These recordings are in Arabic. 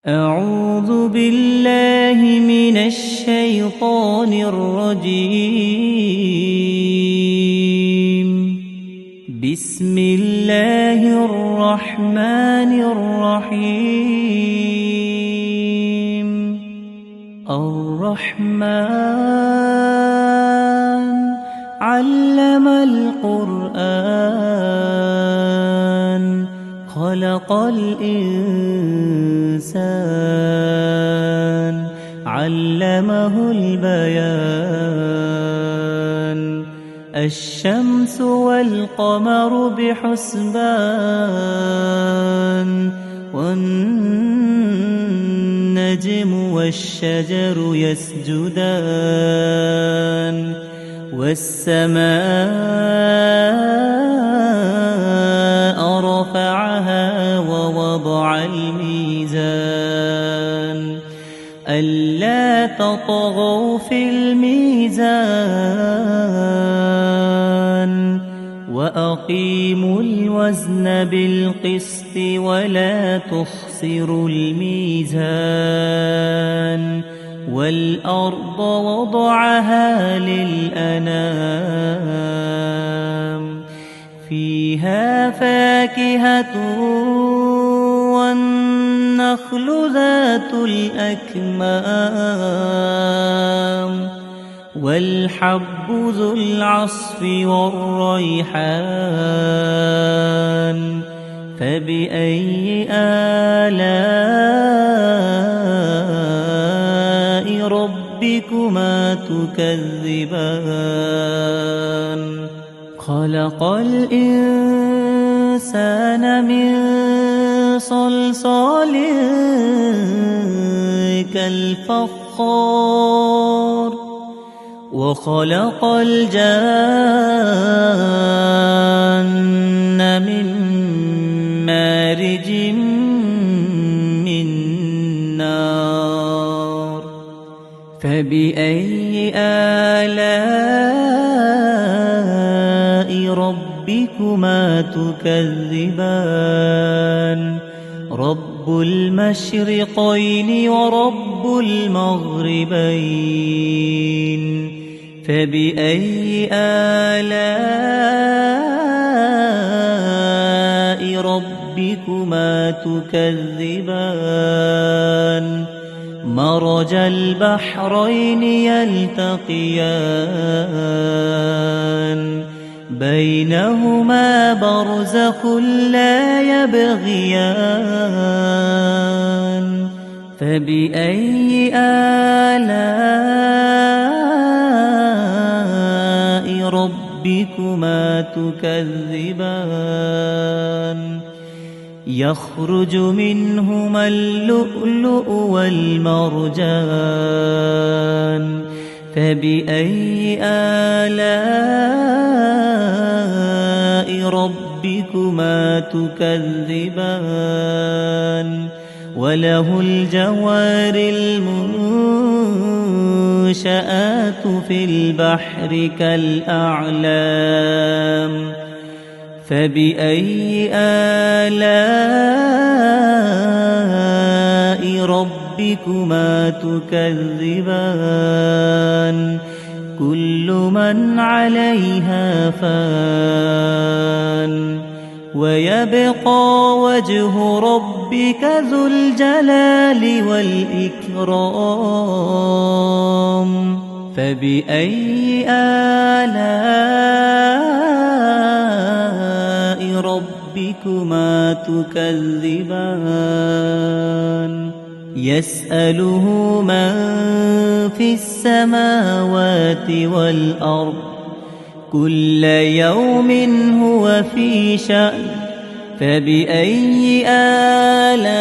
أعوذ بالله من الشيطان الرجيم. بسم الله الرحمن الرحيم. الرحمن علم القرآن خلق الإنسان علمه البيان. الشمس والقمر بحسبان والنجم والشجر يسجدان والسماء رفعها ووضع الميزان ألا تطغوا في الميزان وأقيموا الوزن بالقسط ولا تخسروا الميزان والأرض وضعها للأنام فيها فاكهة والنخل ذات الأكمام والحب ذو العصف والريحان فبأي آلاء ربكما تكذبان. خلق الإنسان من صلصال كالفخار وخلق الجان من مارج من نار فبأي آلاء ربكما تكذبان. رب المشرقين ورب المغربين فبأي آلاء ربكما تكذبان. مرج البحرين يلتقيان بينهما برزخ لا يبغيان فبأي آلاء ربكما تكذبان. يخرج منهما اللؤلؤ والمرجان فبأي آلاء ربكما تكذبان. وله الجوار المنشآت في البحر كالأعلام فبأي آلاء ربكما تكذبان. كل من عليها فان ويبقى وجه ربك ذو الجلال والإكرام فبأي آلاء ربكما تكذبان. يسأله من في السماوات والأرض كل يوم هو في شأن فبأي آلاء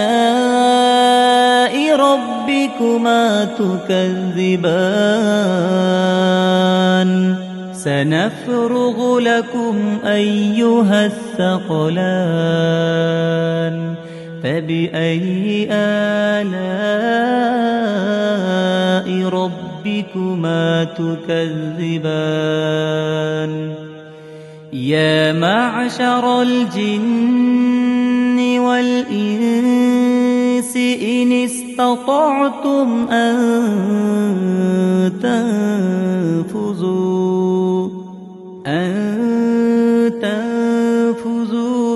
ربكما تكذبان. سنفرغ لكم أيها الثقلان فبأي آلاء ربكما تكذبان. يا معشر الجن والإنس إن استطعتم أن تنفذوا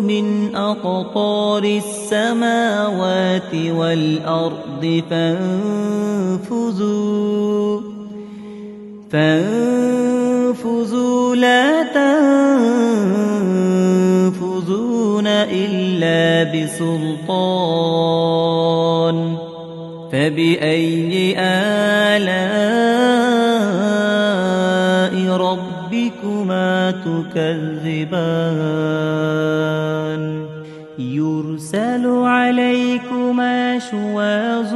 من أقطار السماوات والأرض فانفذوا لا تنفذون إلا بسلطان فبأي آلاء ربكما تكذبان يرسل عليكما شواظ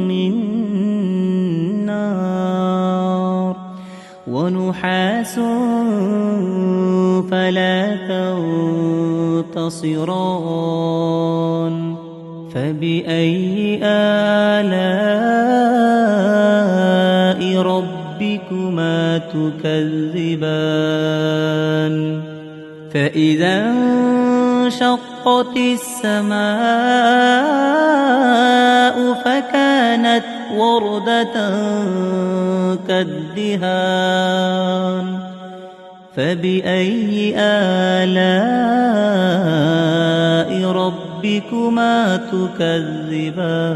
من نار ونحاس فلا تنتصران فبأي آلاء ربكما تكذبان فإذا انشقت السماء فكانت وردة كالدهان فبأي آلاء ربكما تكذبان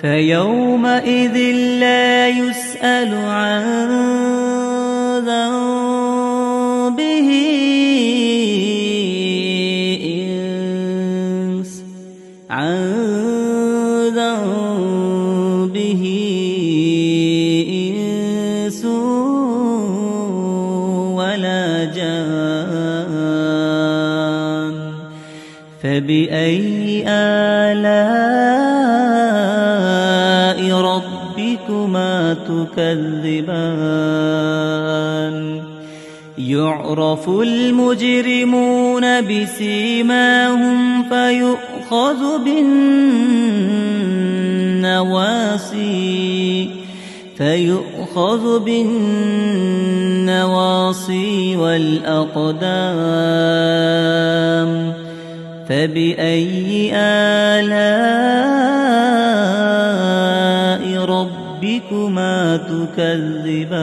فيومئذ لا يسأل عن ذنبه إنس ولا جان فبأي آلاء ربكما تكذبان يعرف المجرمون بسيماهم فيؤخذ بالنواصي والأقدام فبأي آلاء ربكما تكذبان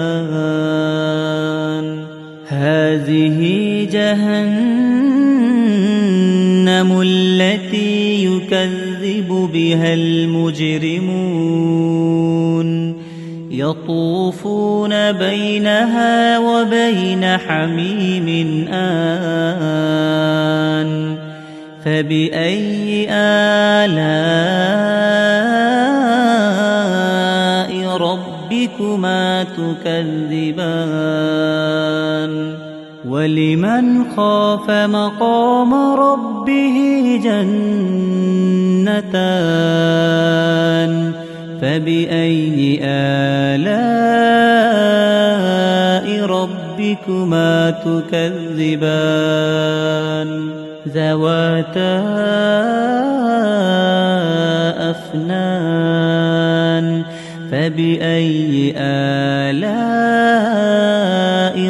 هذه جهنم التي يكذب بها المجرمون يطوفون بينها وبين حميم آن فبأي آلاء ربكما تكذبان ولمن خاف مقام ربه جنتان فبأي آلاء ربكما تكذبان ذواتا أفنان فبأي آلاء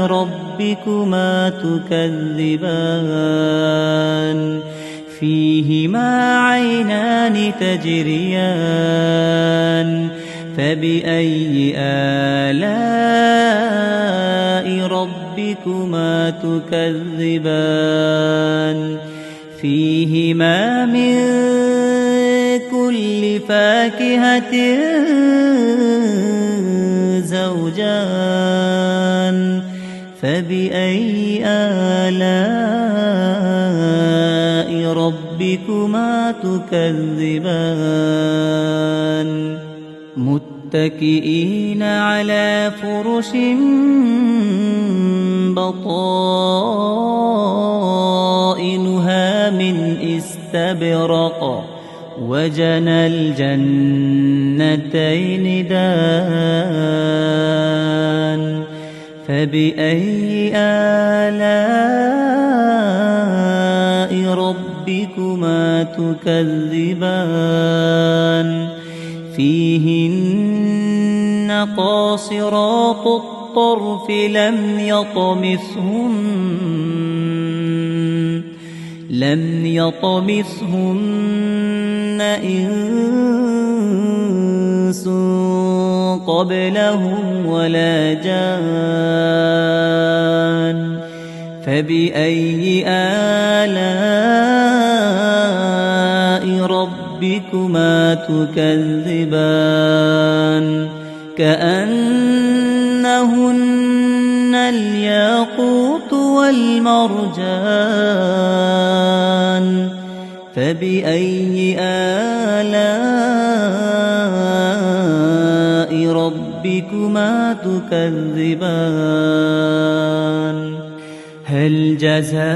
ربكما تكذبان فيهما عينان تجريان فبأي آلاء ربكما تكذبان فيهما من كل فاكهة زوجان فبأي آلاء ربكما تكذبان متكئين على فرش بطائنها من استبرق وجنى الجنتين دان فبأي آلاء ربكما تكذبان فيهن قاصرات الطرف لم لم يطمثهن إنس قبلهم ولا جان فبأي آلاء ربكما تكذبان كأنهن الياقوت والمرجان فبأي آلاء ربكما تكذبان هل جزاء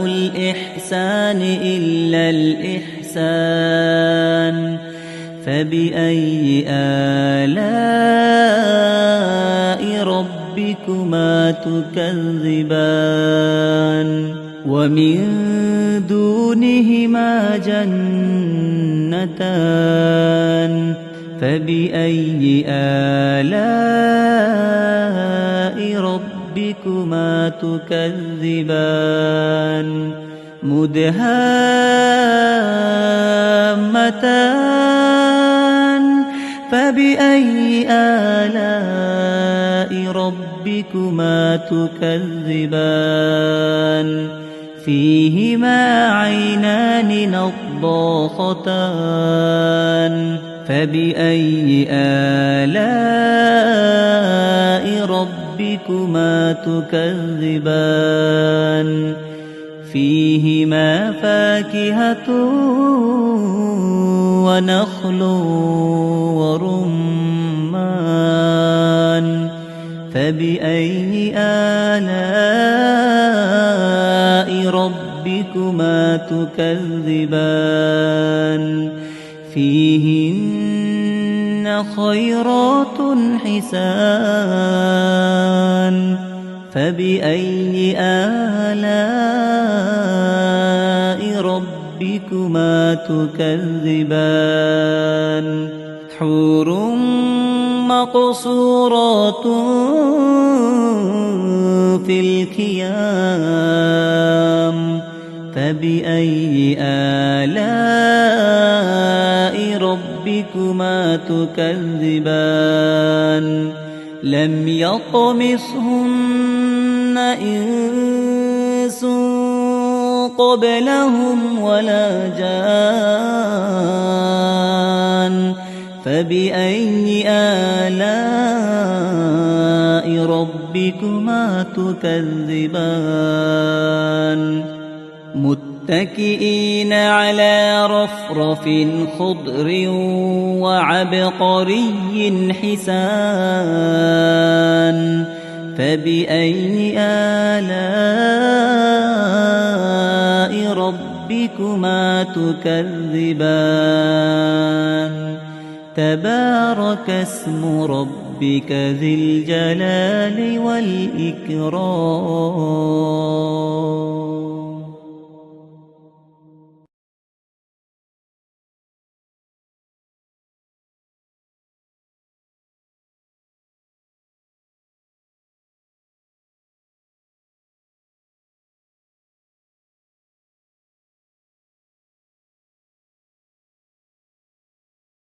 الإحسان إلا الإحسان فبأي آلاء ربكما تكذبان ومن دونهما جنتان فبأي آلاء ربكما تكذبان مدهامتان فبأي آلاء ربكما تكذبان فيهما عينان نضاختان فبأي آلاء ربكما تكذبان فيهما فاكهة ونخل ورمان فبأي آلاء ربكما تكذبان فيهن خيرات حسان فبأي آلاء ربكما تكذبان حور مقصورات في الخيام فبأي آلاء ربكما تكذبان لم يطمثهن إنس قبلهم ولا جان فبأي آلاء ربكما تكذبان متكئين على رفرف خضر وعبقري حسان فبأي آلاء ربكما تكذبان تبارك اسم ربك ذي الجلال والإكرام